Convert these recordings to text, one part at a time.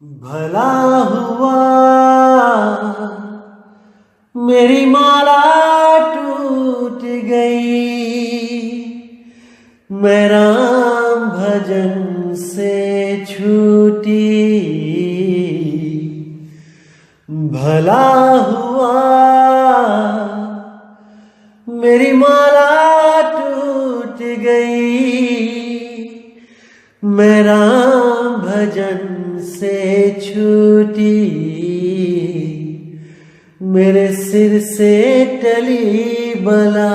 भला हुआ मेरी माला टूट गई, मैं राम भजन से छूटी। भला हुआ मेरी माला टूट गई, मैं राम भजन से छूटी। मेरे सिर से टली बला,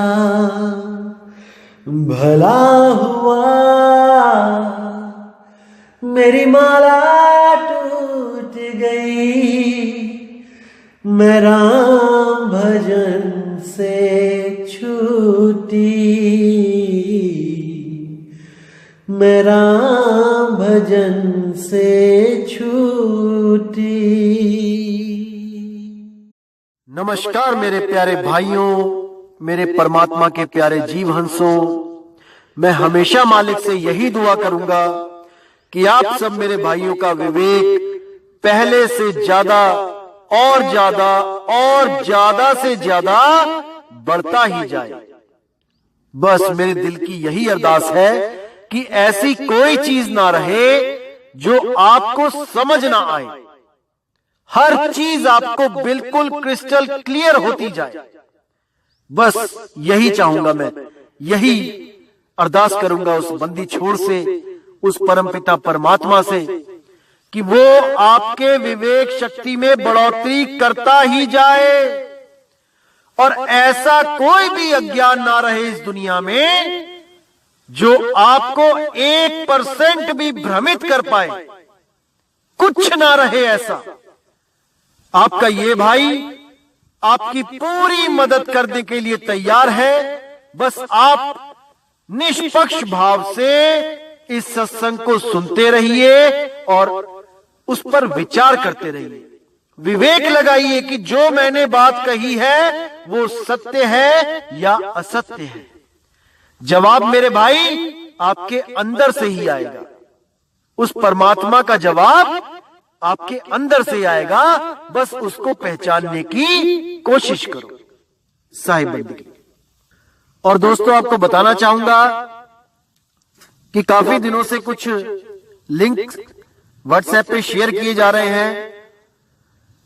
भला हुआ मेरी माला टूट गई, मैं राम भजन से छूटी। मैं राम भजन से छूटी। नमस्कार मेरे प्यारे भाइयों, मेरे परमात्मा के प्यारे जीव हंसों। मैं हमेशा मालिक से यही दुआ करूंगा कि आप सब मेरे भाइयों का विवेक पहले से ज्यादा और ज्यादा और ज्यादा से ज्यादा बढ़ता ही जाए। बस मेरे दिल की यही अरदास है कि ऐसी कोई चीज ना रहे जो आपको समझ ना आए। हर चीज आपको बिल्कुल क्रिस्टल क्लियर होती जाए। बस यही चाहूंगा मैं, यही अरदास करूंगा उस बंदी छोड़ से, उस परमपिता परमात्मा से कि वो आपके विवेक शक्ति में बढ़ोतरी करता ही जाए और ऐसा कोई भी अज्ञान ना रहे इस दुनिया में जो आपको 1% भी भ्रमित कर पाए। कुछ ना रहे ऐसा। आपका ये भाई आपकी पूरी मदद करने के लिए तैयार है। बस आप निष्पक्ष भाव से इस सत्संग को सुनते रहिए और उस पर विचार करते रहिए। विवेक लगाइए कि जो मैंने बात कही है वो सत्य है या असत्य है। जवाब मेरे भाई आपके अंदर से ही आएगा। उस परमात्मा का जवाब आपके अंदर से आएगा। बस उसको पहचानने की कोशिश करो। साहिब बंदगी। और दोस्तों, आपको बताना चाहूंगा कि काफी दिनों से कुछ लिंक व्हाट्सएप पे शेयर किए जा रहे हैं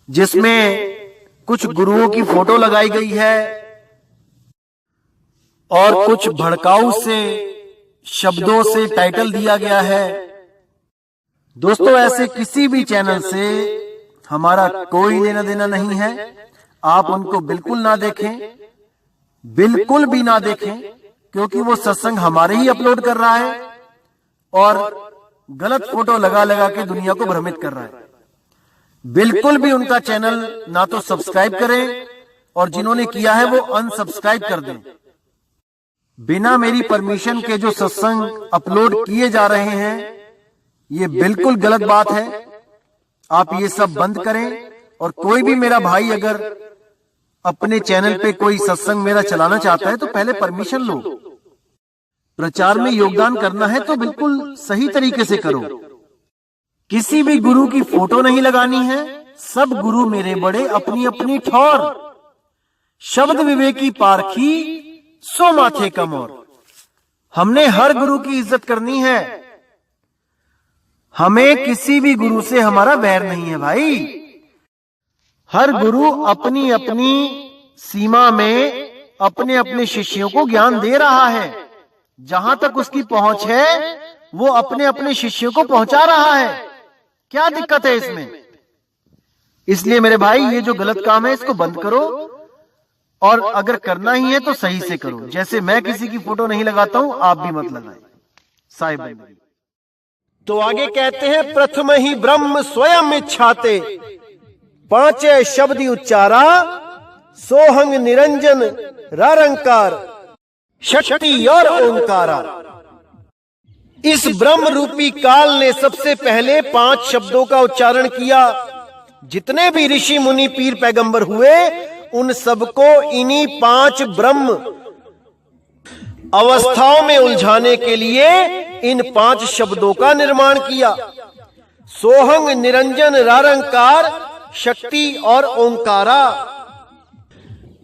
जिसमें कुछ गुरुओं की फोटो लगाई गई है और कुछ भड़काऊ से शब्दों से टाइटल दिया गया है। दोस्तों, ऐसे किसी भी चैनल से हमारा कोई लेना देना नहीं है। आप उनको बिल्कुल ना देखें, बिल्कुल भी ना देखें, क्योंकि वो सत्संग हमारे ही अपलोड कर रहा है और गलत फोटो लगा लगा के दुनिया को भ्रमित कर रहा है। बिल्कुल भी उनका चैनल ना तो सब्सक्राइब करें और जिन्होंने किया है वो अनसब्सक्राइब कर दें। बिना मेरी परमिशन के जो सत्संग अपलोड किए जा रहे हैं ये बिल्कुल गलत बात है। आप ये सब बंद करें और कोई भी मेरा भाई अगर अपने चैनल पे कोई सत्संग मेरा चलाना चाहता है तो पहले परमिशन लो। प्रचार में योगदान करना है तो बिल्कुल सही तरीके से करो। किसी भी गुरु की फोटो नहीं लगानी है। सब गुरु मेरे बड़े अपनी अपनी ठौर। शब्द विवेकी पारखी सो माथे कमोर। हमने हर गुरु की इज्जत करनी है। हमें किसी भी गुरु से हमारा वैर नहीं है भाई। हर गुरु अपनी अपनी सीमा में अपने अपने शिष्यों को ज्ञान दे रहा है। जहां तक उसकी पहुंच है वो अपने अपने शिष्यों को पहुंचा रहा है। क्या दिक्कत है इसमें? इसलिए मेरे भाई ये जो गलत काम है इसको बंद करो और अगर करना ही है तो सही से करो। जैसे मैं किसी की फोटो नहीं लगाता हूं, आप भी मत लगाएं। साहिब भाई तो आगे कहते हैं, प्रथम ही ब्रह्म स्वयं इच्छाते, पांचे शब्द उच्चारा, सोहंग निरंजन रारंकार, शक्ति और ओंकारा। इस ब्रह्म रूपी काल ने सबसे पहले 5 शब्दों का उच्चारण किया। जितने भी ऋषि मुनि पीर पैगंबर हुए उन सबको इन्हीं 5 ब्रह्म अवस्थाओं में उलझाने के लिए इन 5 शब्दों का निर्माण किया। सोहंग निरंजन रारंकार शक्ति और ओंकारा।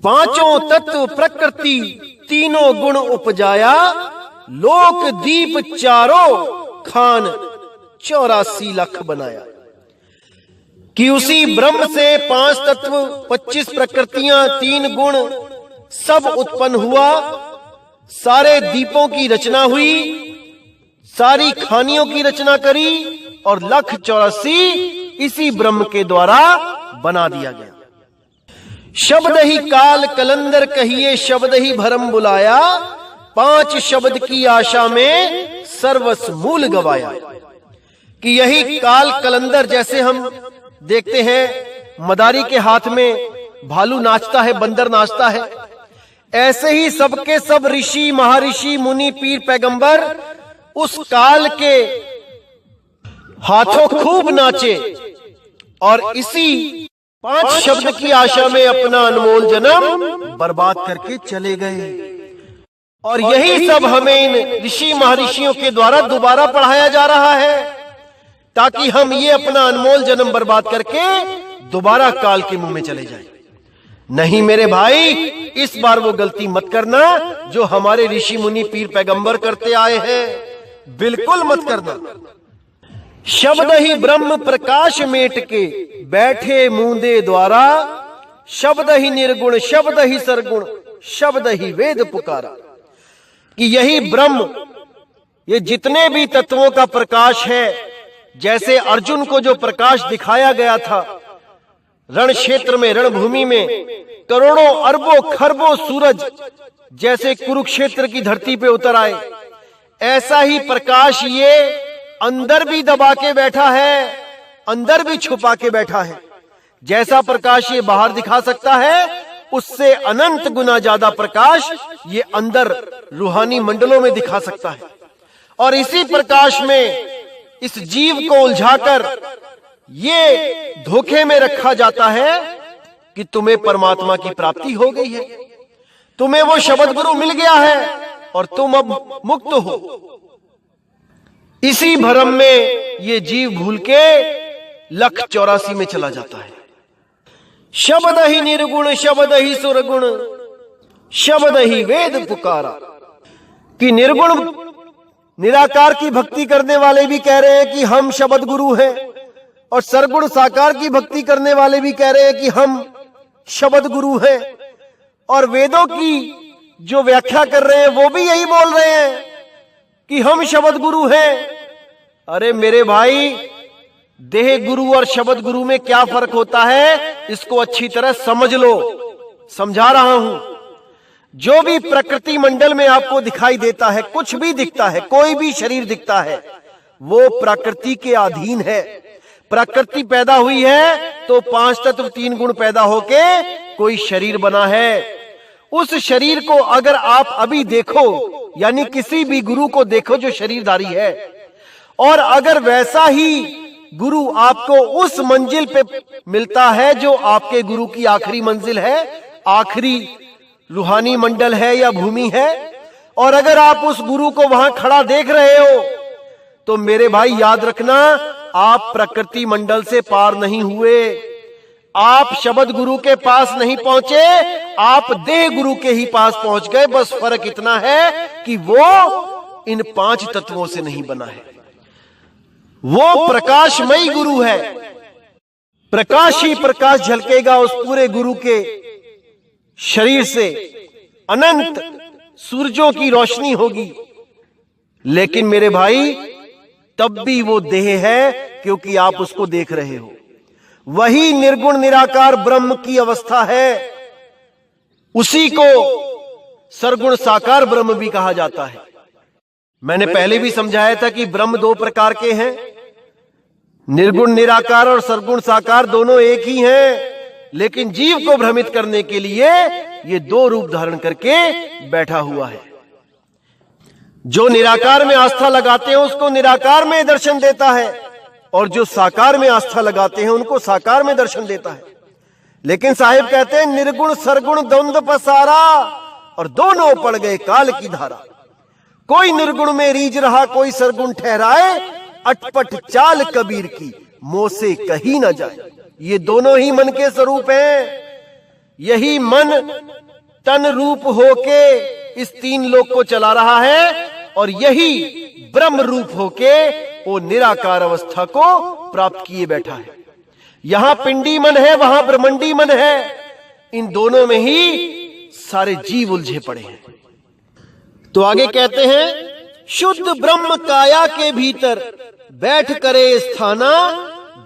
पांचों तत्व प्रकृति तीनों गुण उपजाया, लोक दीप चारों खान 84 लाख बनाया। कि उसी ब्रह्म से 5 तत्व 25 प्रकृतियां 3 गुण सब उत्पन्न हुआ, सारे दीपों की रचना हुई, सारी खानियों की रचना करी और 184 इसी ब्रह्म के द्वारा बना दिया गया। शब्द ही काल कलंदर कहिए, शब्द ही भरम बुलाया, 5 शब्द की आशा में सर्वस्व मूल गवाया। कि यही काल कलंदर, जैसे हम देखते हैं मदारी के हाथ में भालू नाचता है, बंदर नाचता है, ऐसे ही सबके सब ऋषि महर्षि मुनि पीर पैगंबर उस काल के हाथों खूब नाचे और इसी 5 शब्द की आशा में अपना अनमोल जन्म बर्बाद करके चले गए। और यही सब हमें इन ऋषि महर्षियों के द्वारा दोबारा पढ़ाया जा रहा है, ताकि हम ये अपना अनमोल जन्म बर्बाद करके दोबारा काल के मुंह में चले जाएं। नहीं मेरे भाई, इस बार वो गलती मत करना जो हमारे ऋषि मुनि पीर पैगंबर करते आए हैं, बिल्कुल मत करना। शब्द ही ब्रह्म प्रकाश मेट के, बैठे मूंदे द्वारा, शब्द ही निर्गुण शब्द ही सरगुण, शब्द ही वेद पुकारा। कि यही ब्रह्म, ये जितने भी तत्वों का प्रकाश है, जैसे अर्जुन को जो प्रकाश दिखाया गया था रण क्षेत्र में, रणभूमि में, करोड़ों अरबों खरबों सूरज जैसे कुरुक्षेत्र की धरती पे उतर आए, ऐसा ही प्रकाश ये अंदर भी दबा के बैठा है, अंदर भी छुपा के बैठा है। जैसा प्रकाश ये बाहर दिखा सकता है, उससे अनंत गुना ज्यादा प्रकाश ये अंदर रूहानी मंडलों में दिखा सकता है। और इसी प्रकाश में इस जीव को उलझाकर ये धोखे में रखा जाता है कि तुम्हें परमात्मा की प्राप्ति हो गई है, तुम्हें वो शब्द गुरु मिल गया है और तुम अब मुक्त हो। इसी भ्रम में ये जीव भूल के 184 में चला जाता है। शब्द ही निर्गुण शब्द ही सुरगुण, शब्द ही वेद पुकारा। कि निर्गुण निराकार की भक्ति करने वाले भी कह रहे हैं कि हम शब्द गुरु हैं, और सरगुण साकार की भक्ति करने वाले भी कह रहे हैं कि हम शब्द गुरु हैं, और वेदों की जो व्याख्या कर रहे हैं वो भी यही बोल रहे हैं कि हम शब्द गुरु हैं। अरे मेरे भाई, देह गुरु और शब्द गुरु में क्या फर्क होता है, इसको अच्छी तरह समझ लो, समझा रहा हूं। जो भी प्रकृति मंडल में आपको दिखाई देता है, कुछ भी दिखता है, कोई भी शरीर दिखता है, वो प्रकृति के अधीन है। प्रकृति पैदा हुई है तो 5 तत्व 3 गुण पैदा होके कोई शरीर बना है। उस शरीर को अगर आप अभी देखो, यानी किसी भी गुरु को देखो जो शरीरधारी है, और अगर वैसा ही गुरु आपको उस मंजिल पे मिलता है जो आपके गुरु की आखिरी मंजिल है, आखिरी रूहानी मंडल है या भूमि है, और अगर आप उस गुरु को वहां खड़ा देख रहे हो, तो मेरे भाई याद रखना, आप प्रकृति मंडल से पार नहीं हुए, आप शब्द गुरु के पास नहीं पहुंचे, आप देह गुरु के ही पास पहुंच गए। बस फर्क इतना है कि वो इन 5 तत्वों से नहीं बना है, वो प्रकाशमयी गुरु है। प्रकाश ही प्रकाश झलकेगा उस पूरे गुरु के शरीर से, अनंत सूरजों की रोशनी होगी। लेकिन मेरे भाई, तब भी वो देह है, क्योंकि आप उसको देख रहे हो। वही निर्गुण निराकार ब्रह्म की अवस्था है, उसी को सरगुण साकार ब्रह्म भी कहा जाता है। मैंने पहले भी समझाया था कि ब्रह्म 2 प्रकार के हैं, निर्गुण निराकार और सरगुण साकार दोनों एक ही हैं, लेकिन जीव को भ्रमित करने के लिए ये 2 रूप धारण करके बैठा हुआ है। जो निराकार में आस्था लगाते हैं उसको निराकार में दर्शन देता है, और जो साकार में आस्था लगाते हैं उनको साकार में दर्शन देता है। लेकिन साहिब कहते हैं निर्गुण सरगुण द्वंद्व पसारा, और दोनों पड़ गए काल की धारा। कोई निर्गुण में रीझ रहा, कोई सरगुण ठहराए, अटपट चाल कबीर की, मुंह से कही ना जाए। ये दोनों ही मन के स्वरूप हैं। यही मन तन रूप होके इस तीन लोक को चला रहा है, और यही ब्रह्म रूप होके वो निराकार अवस्था को प्राप्त किए बैठा है। यहां पिंडी मन है, वहां ब्रह्मंडी मन है। इन दोनों में ही सारे जीव उलझे पड़े हैं। तो आगे कहते हैं, शुद्ध ब्रह्म काया के भीतर बैठ करे स्थाना,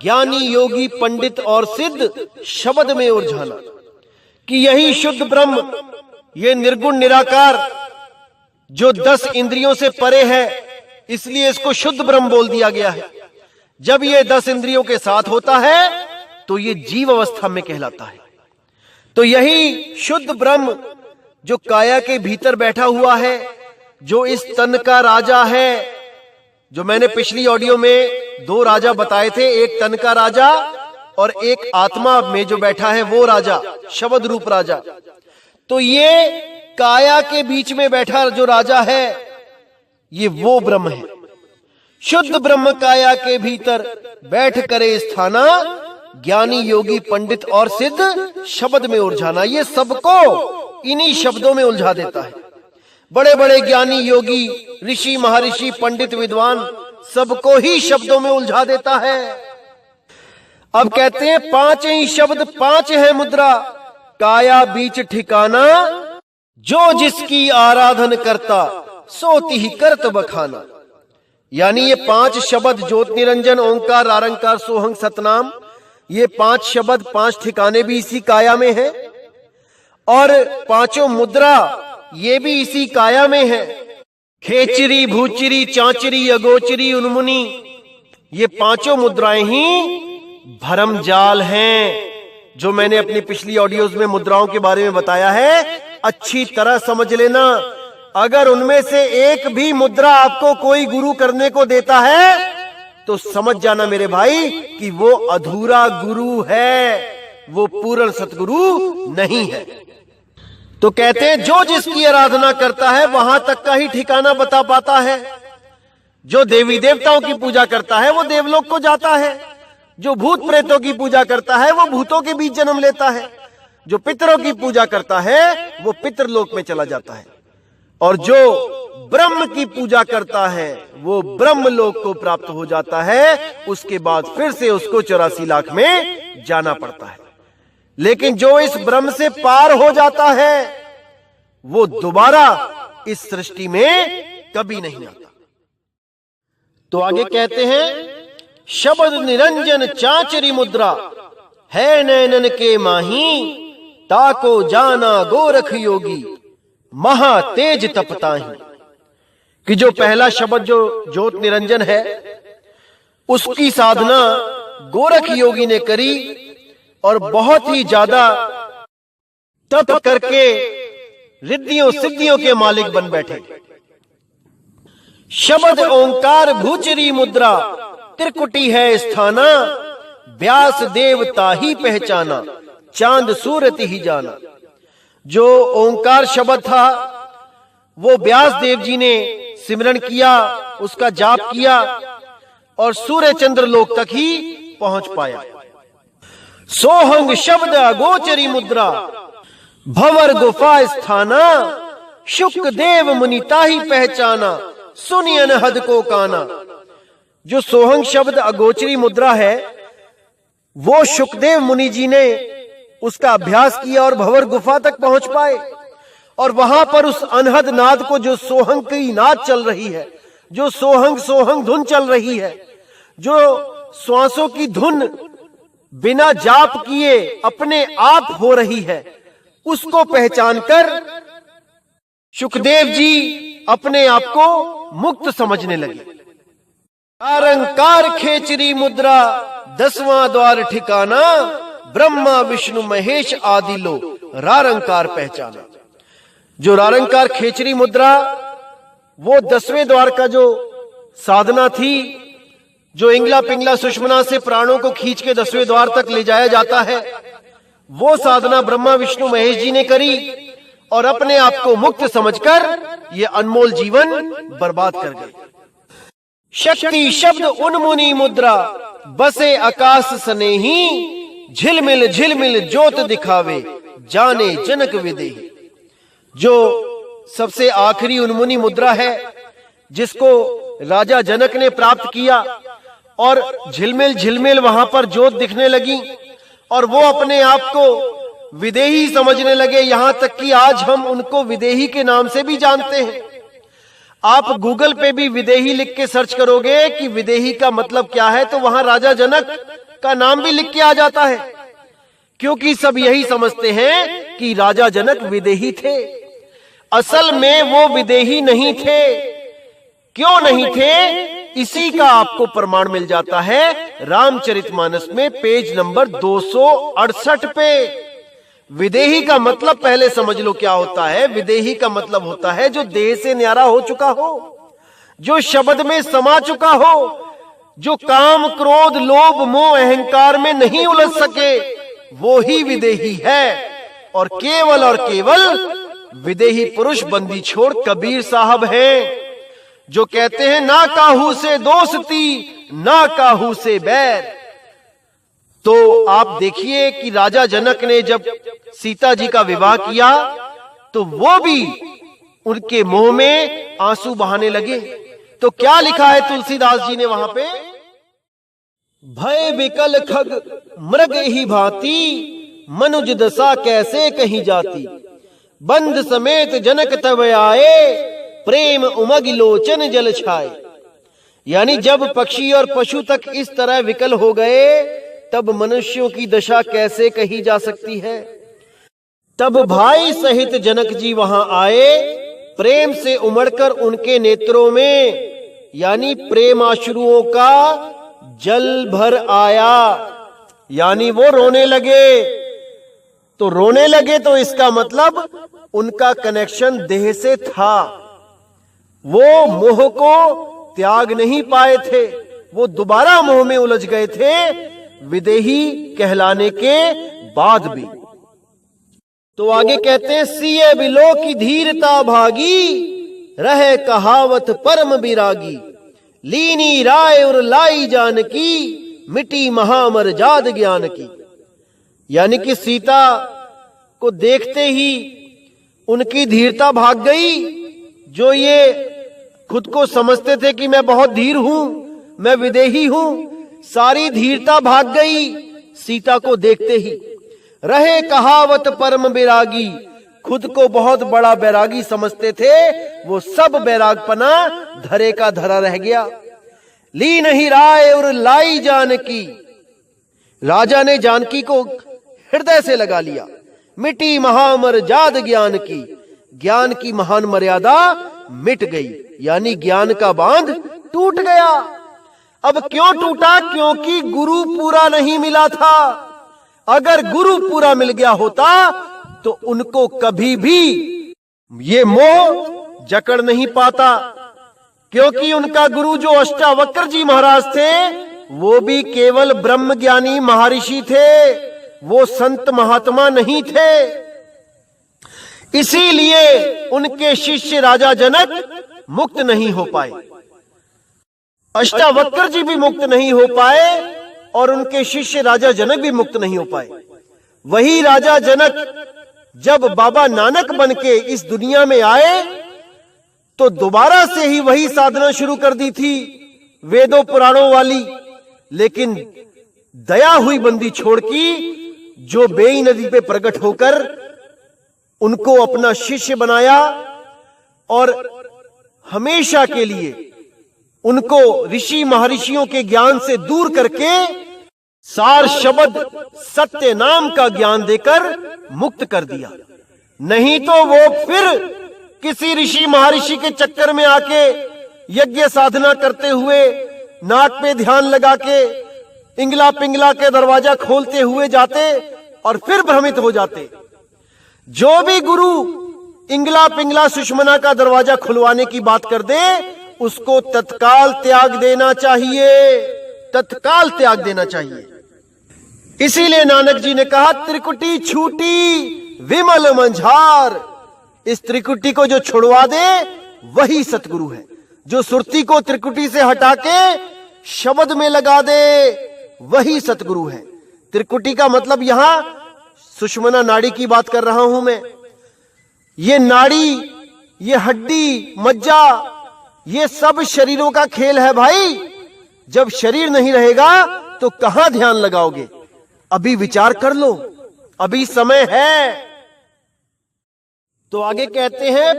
ज्ञानी योगी पंडित और सिद्ध शब्द में उलझाना। कि यही शुद्ध ब्रह्म, ये निर्गुण निराकार जो 10 इंद्रियों से परे है, इसलिए इसको शुद्ध ब्रह्म बोल दिया गया है। जब ये 10 इंद्रियों के साथ होता है तो ये जीव अवस्था में कहलाता है। तो यही शुद्ध ब्रह्म जो काया के भीतर बैठा हुआ है, जो इस तन का राजा है, जो मैंने पिछली ऑडियो में 2 राजा बताए थे, एक तन का राजा और एक आत्मा में जो बैठा है वो राजा, शब्द रूप राजा। तो ये काया के बीच में बैठा जो राजा है, ये वो ब्रह्म है। शुद्ध ब्रह्म काया के भीतर बैठ करे स्थाना, ज्ञानी योगी पंडित और सिद्ध शब्द में उलझाना। ये सबको इन्हीं शब्दों में उलझा देता है। बड़े बड़े ज्ञानी योगी, ऋषि महर्षि पंडित विद्वान, सबको ही शब्दों में उलझा देता है। अब कहते हैं 5 ही शब्द 5 है मुद्रा, काया बीच ठिकाना, जो जिसकी आराधन करता सोती ही करत बखाना। यानी ये 5 शब्द ज्योत निरंजन ओंकार आरंकार सोहंग सतनाम, ये 5 शब्द 5 ठिकाने भी इसी काया में है, और 5 मुद्रा ये भी इसी काया में है। खेचरी भूचरी चांचरी अगोचरी उन्मुनी, ये 5 मुद्राएं ही भरम जाल हैं, जो मैंने अपनी पिछली ऑडियोज में मुद्राओं के बारे में बताया है। अच्छी तरह समझ लेना, अगर उनमें से एक भी मुद्रा आपको कोई गुरु करने को देता है तो समझ जाना मेरे भाई कि वो अधूरा गुरु है, वो पूर्ण सतगुरु नहीं है। तो कहते हैं जो जिसकी आराधना करता है वहां तक का ही ठिकाना बता पाता है। जो देवी देवताओं की पूजा करता है वो देवलोक को जाता है, जो भूत प्रेतों की पूजा करता है वो भूतों के बीच जन्म लेता है, जो पितरों की पूजा करता है वो पितरलोक में चला जाता है, और जो ब्रह्म की पूजा करता है वो ब्रह्मलोक को प्राप्त हो जाता है। उसके बाद फिर से उसको 84 लाख में जाना पड़ता है। लेकिन जो इस ब्रह्म से पार हो जाता है वो दोबारा इस सृष्टि में कभी नहीं आता। तो आगे कहते हैं, शब्द निरंजन चांचरी मुद्रा, है नैनन के माही, ताको जाना गोरख योगी, महा तेज तपताही। कि जो पहला शब्द जो ज्योत निरंजन है, उसकी साधना गोरख योगी ने करी और बहुत ही ज्यादा तप करके रिद्धियों सिद्धियों के मालिक बन बैठे। शब्द ओंकार भूचरी मुद्रा, त्रिकुटी है स्थाना, व्यास देवता ही पहचाना, चांद सूरत ही जाना। जो ओंकार शब्द था वो व्यास देव जी ने सिमरन किया, उसका जाप किया और सूर्य चंद्र लोक तक ही पहुंच पाया। सोहंग शब्द अगोचरी मुद्रा, भंवर गुफा स्थाना, शुक देव मुनिता ही पहचाना, सुनी अनहद को काना। जो सोहंग शब्द अगोचरी मुद्रा है वो शुकदेव मुनि जी ने उसका अभ्यास किया और भंवर गुफा तक पहुंच पाए, और वहां पर उस अनहद नाद को, जो सोहंग की नाद चल रही है, जो सोहंग सोहंग धुन चल रही है, जो श्वासों की धुन बिना जाप किए अपने आप हो रही है, उसको पहचान कर शुकदेव जी अपने आप को मुक्त समझने लगे। आरंकार खेचरी मुद्रा, 10वां द्वार ठिकाना, ब्रह्मा विष्णु महेश आदि लो, रारंकार पहचाना। जो रारंकार खेचरी मुद्रा वो 10वें द्वार का जो साधना थी, जो इंगला पिंगला सुषमना से प्राणों को खींच के 10वें द्वार तक ले जाया जाता है, वो साधना ब्रह्मा विष्णु महेश जी ने करी और अपने आप को मुक्त समझकर ये अनमोल जीवन बर्बाद कर गए। शक्ति शब्द उन्मुनी मुद्रा, बसे आकाश सनेही, झिलमिल झिलमिल ज्योत दिखावे, जाने जनक विदेही। जो सबसे आखिरी उन्मुनी मुद्रा है, जिसको राजा जनक ने प्राप्त किया, और झिलमिल झिलमिल वहां पर ज्योत दिखने लगी, और वो अपने आप को विदेही समझने लगे। यहां तक कि आज हम उनको विदेही के नाम से भी जानते हैं। आप गूगल पे भी विदेही लिख के सर्च करोगे कि विदेही का मतलब क्या है, तो वहां राजा जनक का नाम भी लिख के आ जाता है, क्योंकि सब यही समझते हैं कि राजा जनक विदेही थे। असल में वो विदेही नहीं थे। क्यों नहीं थे, इसी का आपको प्रमाण मिल जाता है रामचरितमानस में पेज नंबर 268 पे। विदेही का मतलब पहले समझ लो क्या होता है। विदेही का मतलब होता है जो देह से न्यारा हो चुका हो, जो शब्द में समा चुका हो, जो काम क्रोध लोभ मोह अहंकार में नहीं उलझ सके, वो ही विदेही है। और केवल विदेही पुरुष बंदी छोड़ कबीर साहब हैं, जो कहते हैं ना काहू से दोस्ती ना काहू से बैर। तो आप देखिए कि राजा जनक ने जब सीता जी का विवाह किया, तो वो भी उनके मुंह में आंसू बहाने लगे। तो क्या लिखा है तुलसीदास जी ने वहां पे, भय विकल खग मृग ही भांति, मनुज दशा कैसे कहीं जाती, बंद समेत जनक तब आए, प्रेम उमग लोचन जल छाए। यानी जब पक्षी और पशु तक इस तरह विकल हो गए, तब मनुष्यों की दशा कैसे कही जा सकती है। तब भाई सहित जनक जी वहां आए, प्रेम से उमड़कर उनके नेत्रों में यानी प्रेमाश्रुओं का जल भर आया, यानी वो रोने लगे। तो रोने लगे तो इसका मतलब उनका कनेक्शन देह से था, वो मोह को त्याग नहीं पाए थे, वो दोबारा मोह में उलझ गए थे विदेही कहलाने के बाद भी। तो आगे कहते हैं, सिए बिलो की धीरता भागी, रहे कहावत परम बिरागी, लीनी राय और लाई जानकी, मिटी महामर जाद ज्ञान की। यानी कि सीता को देखते ही उनकी धीरता भाग गई। जो ये खुद को समझते थे कि मैं बहुत धीर हूं, मैं विदेही हूं, सारी धीरता भाग गई सीता को देखते ही। रहे कहावत परम बैरागी, खुद को बहुत बड़ा बैरागी समझते थे, वो सब बैरागपना धरे का धरा रह गया। ली नहीं राय और लाई जानकी, राजा ने जानकी को हृदय से लगा लिया। मिटी महामर जाद ज्ञान की, ज्ञान की महान मर्यादा मिट गई, यानी ज्ञान का बांध टूट गया। अब क्यों टूटा? क्योंकि गुरु पूरा नहीं मिला था। अगर गुरु पूरा मिल गया होता तो उनको कभी भी ये मोह जकड़ नहीं पाता, क्योंकि उनका गुरु जो अष्टावक्र जी महाराज थे वो भी केवल ब्रह्म ज्ञानी महर्षि थे, वो संत महात्मा नहीं थे। इसीलिए उनके शिष्य राजा जनक मुक्त नहीं हो पाए, अष्टावक्र जी भी मुक्त नहीं हो पाए और उनके शिष्य राजा जनक भी मुक्त नहीं हो पाए। वही राजा जनक जब बाबा नानक बनके इस दुनिया में आए तो दोबारा से ही वही साधना शुरू कर दी थी वेदों पुराणों वाली, लेकिन दया हुई बंदी छोड़ की, जो बेई नदी पे प्रकट होकर उनको अपना शिष्य बनाया और हमेशा के लिए उनको ऋषि महर्षियों के ज्ञान से दूर करके सार शब्द सत्य नाम का ज्ञान देकर मुक्त कर दिया। नहीं तो वो फिर किसी ऋषि महर्षि के चक्कर में आके यज्ञ साधना करते हुए, नाक पे ध्यान लगा के इंगला पिंगला के दरवाजा खोलते हुए जाते और फिर भ्रमित हो जाते। जो भी गुरु इंगला पिंगला सुषमना का दरवाजा खुलवाने की बात कर दे, उसको तत्काल त्याग देना चाहिए, तत्काल त्याग देना चाहिए। इसीलिए नानक जी ने कहा, त्रिकुटी छूटी विमल मंझार। इस त्रिकुटी को जो छुड़वा दे वही सतगुरु है। जो सुरती को त्रिकुटी से हटा के शब्द में लगा दे वही सतगुरु है। त्रिकुटी का मतलब यहां सुषुम्ना नाड़ी की बात कर रहा हूं मैं। ये नाड़ी, ये हड्डी, मज्जा, ये सब शरीरों का खेल है भाई। जब शरीर नहीं रहेगा तो कहां ध्यान लगाओगे? अभी विचार कर लो, अभी समय है। तो आगे कहते हैं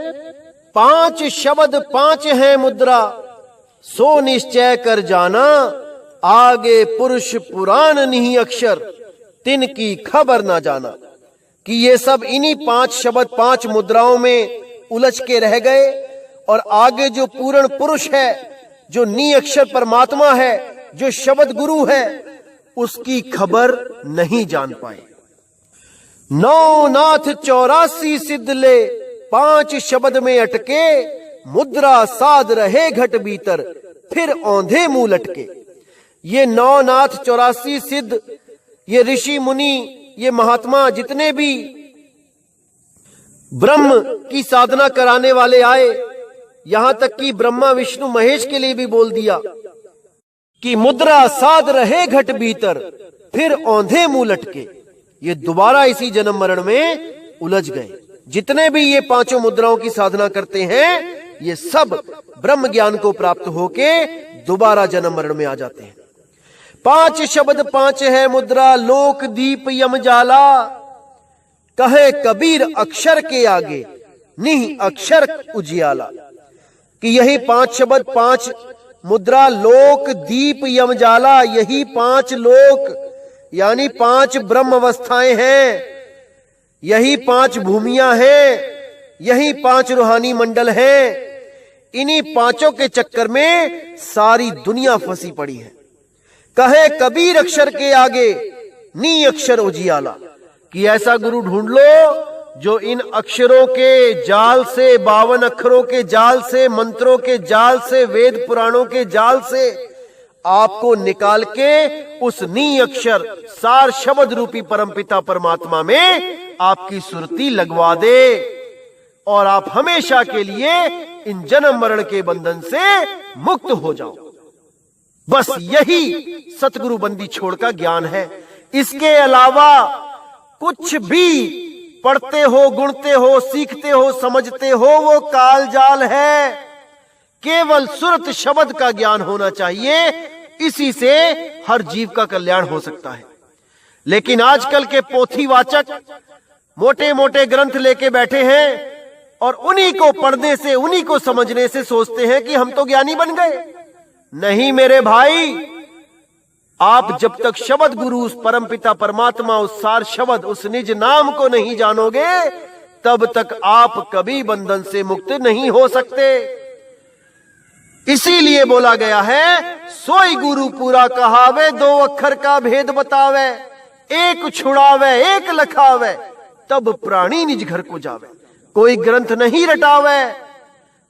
5 शब्द 5 है मुद्रा, सो निश्चय कर जाना, आगे पुरुष पुराण नहीं अक्षर, तिनकी खबर ना जाना। कि ये सब इन्हीं 5 शब्द 5 मुद्राओं में उलझ के रह गए और आगे जो पूर्ण पुरुष है, जो नी अक्षर परमात्मा है, जो शब्द गुरु है, उसकी खबर नहीं जान पाए। 9 नाथ 84 सिद्ध ले, 5 शब्द में अटके, मुद्रा साध रहे घट भीतर, फिर औंधे मुंह लटके। ये 9 नाथ 84 सिद्ध, ये ऋषि मुनि, ये महात्मा जितने भी ब्रह्म की साधना कराने वाले आए, यहां तक कि ब्रह्मा विष्णु महेश के लिए भी बोल दिया कि मुद्रा साध रहे घट भीतर, फिर औंधे मुंह लटके। ये दोबारा इसी जन्म मरण में उलझ गए। जितने भी ये 5 मुद्राओं की साधना करते हैं, ये सब ब्रह्म ज्ञान को प्राप्त होके दोबारा जन्म मरण में आ जाते हैं। 5 शब्द 5 है मुद्रा, लोक दीप यम जाला, कहे कबीर अक्षर के आगे निह अक्षर उजियाला। कि यही 5 शब्द 5 मुद्रा, लोक दीप यम जाला, यही 5 लोक यानी 5 ब्रह्म अवस्थाएं हैं, यही 5 भूमियां हैं, यही 5 रूहानी मंडल हैं। इन्हीं 5 के चक्कर में सारी दुनिया फंसी पड़ी है। कहे कबीर अक्षर के आगे नी अक्षर उजियाला। कि ऐसा गुरु ढूंढ लो जो इन अक्षरों के जाल से, 52 अक्षरों के जाल से, मंत्रों के जाल से, वेद पुराणों के जाल से आपको निकाल के उस नी अक्षर सार शब्द रूपी परमपिता परमात्मा में आपकी सुरती लगवा दे और आप हमेशा के लिए इन जन्म मरण के बंधन से मुक्त हो जाओ। बस यही सतगुरु बंदी छोड़ का ज्ञान है। इसके अलावा कुछ भी पढ़ते हो, गुणते हो, सीखते हो, समझते हो, वो काल जाल है। केवल सुरत शब्द का ज्ञान होना चाहिए, इसी से हर जीव का कल्याण हो सकता है। लेकिन आजकल के पोथीवाचक मोटे मोटे ग्रंथ लेके बैठे हैं और उन्हीं को पढ़ने से, उन्हीं को समझने से सोचते हैं कि हम तो ज्ञानी बन गए। नहीं मेरे भाई, आप जब तक शब्द गुरु, उस परमपिता परमात्मा, उस सार शब्द, उस निज नाम को नहीं जानोगे, तब तक आप कभी बंधन से मुक्त नहीं हो सकते। इसीलिए बोला गया है, सोई गुरु पूरा कहावे, 2 अक्षर का भेद बतावे, एक छुड़ावे एक लखावे, तब प्राणी निज घर को जावे। कोई ग्रंथ नहीं रटावे,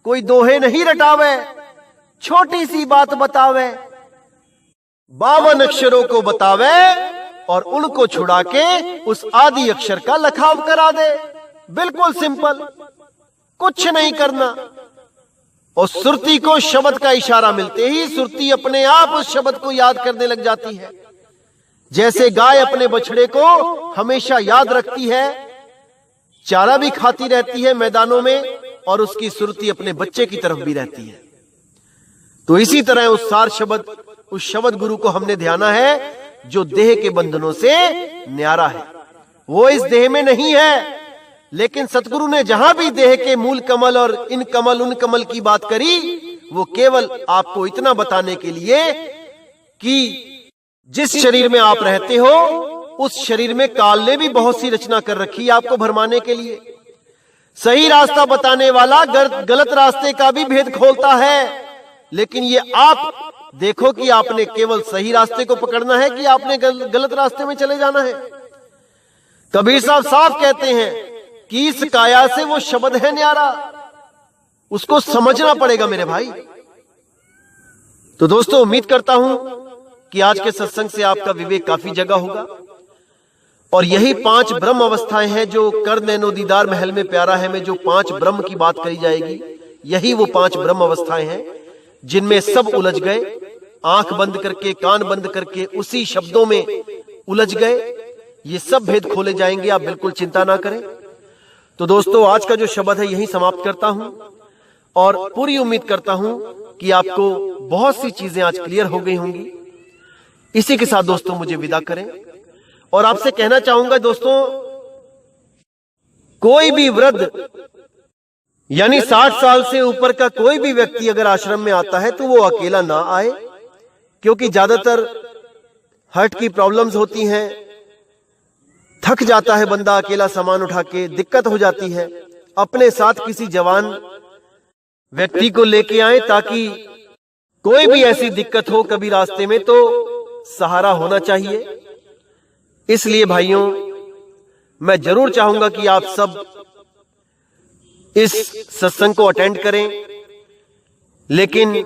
कोई दोहे नहीं रटावे, छोटी सी बात बतावे, 52 अक्षरों को बतावे और उनको छुड़ा के उस आदि अक्षर का लखाव करा दे। बिल्कुल सिंपल, कुछ नहीं करना। और सुरती को शब्द का इशारा मिलते ही सुरती अपने आप उस शब्द को याद करने लग जाती है। जैसे गाय अपने बछड़े को हमेशा याद रखती है, चारा भी खाती रहती है मैदानों में, और उसकी सुरती अपने बच्चे की तरफ भी रहती है। तो इसी तरह उस सार शब्द, उस शब्द गुरु को हमने ध्याना है जो देह के बंधनों से न्यारा है। वो इस देह में नहीं है, लेकिन सतगुरु ने जहां भी देह के मूल कमल और इन कमल उन कमल की बात करी, वो केवल आपको इतना बताने के लिए कि जिस शरीर में आप रहते हो, उस शरीर में काल ने भी बहुत सी रचना कर रखी है आपको भरमाने के लिए। सही रास्ता बताने वाला गलत रास्ते का भी भेद खोलता है, लेकिन ये आप देखो कि आपने केवल सही रास्ते को पकड़ना है कि आपने गलत रास्ते में चले जाना है। कबीर साहब साफ कहते हैं कि इस काया से वो शब्द है न्यारा, उसको समझना पड़ेगा मेरे भाई। तो दोस्तों, उम्मीद करता हूं कि आज के सत्संग से आपका विवेक काफी जगा होगा। और यही 5 ब्रह्म अवस्थाएं हैं जो कर नैनो दीदार महल में प्यारा है में जो 5 ब्रह्म की बात करी जाएगी, यही वो 5 ब्रह्म अवस्थाएं हैं। जिनमें सब उलझ गए, आंख बंद करके कान बंद करके उसी शब्दों में उलझ गए। ये सब भेद खोले जाएंगे, आप बिल्कुल चिंता ना करें। तो दोस्तों, आज का जो शब्द है यही समाप्त करता हूं और पूरी उम्मीद करता हूं कि आपको बहुत सी चीजें आज क्लियर हो गई होंगी। इसी के साथ दोस्तों मुझे विदा करें और आपसे कहना चाहूंगा दोस्तों, कोई भी वृद्ध यानी 60 साल से ऊपर का कोई भी व्यक्ति अगर आश्रम में आता है तो वो अकेला ना आए, क्योंकि ज्यादातर हार्ट की प्रॉब्लम्स होती हैं, थक जाता है बंदा अकेला सामान उठा के, दिक्कत हो जाती है। अपने साथ किसी जवान व्यक्ति को लेके आए ताकि कोई भी ऐसी दिक्कत हो कभी रास्ते में तो सहारा होना चाहिए। इसलिए भाइयों, मैं जरूर चाहूंगा कि आप सब इस सत्संग को अटेंड करें, लेकिन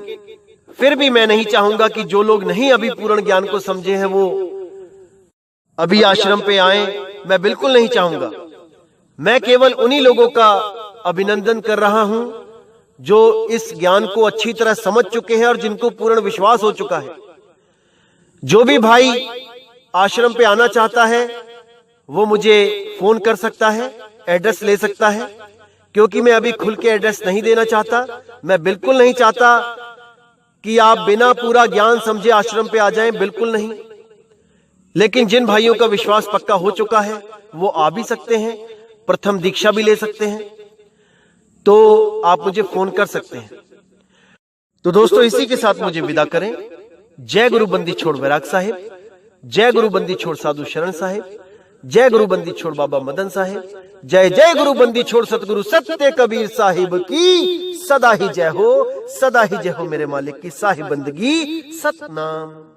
फिर भी मैं नहीं चाहूंगा कि जो लोग नहीं अभी पूर्ण ज्ञान को समझे हैं वो अभी आश्रम पे आए। मैं बिल्कुल नहीं चाहूंगा। मैं केवल उन्हीं लोगों का अभिनंदन कर रहा हूं जो इस ज्ञान को अच्छी तरह समझ चुके हैं और जिनको पूर्ण विश्वास हो चुका है। जो भी भाई आश्रम पे आना चाहता है वो मुझे फोन कर सकता है, एड्रेस ले सकता है, क्योंकि मैं अभी खुल के एड्रेस नहीं देना चाहता। मैं बिल्कुल नहीं चाहता कि आप बिना पूरा ज्ञान समझे आश्रम पे आ जाएं, बिल्कुल नहीं। लेकिन जिन भाइयों का विश्वास पक्का हो चुका है वो आ भी सकते हैं, प्रथम दीक्षा भी ले सकते हैं, तो आप मुझे फोन कर सकते हैं। तो दोस्तों, इसी के साथ मुझे विदा करें। जय गुरु बंदी छोड़ वैराग साहिब, जय गुरु बंदी छोड़ साधु शरण साहिब, जय गुरु बंदी छोड़ बाबा मदन साहिब, जय जय गुरु बंदी छोड़ सतगुरु सत्य कबीर साहिब की सदा ही जय हो, सदा ही जय हो मेरे मालिक की साहिब बंदगी। सतनाम।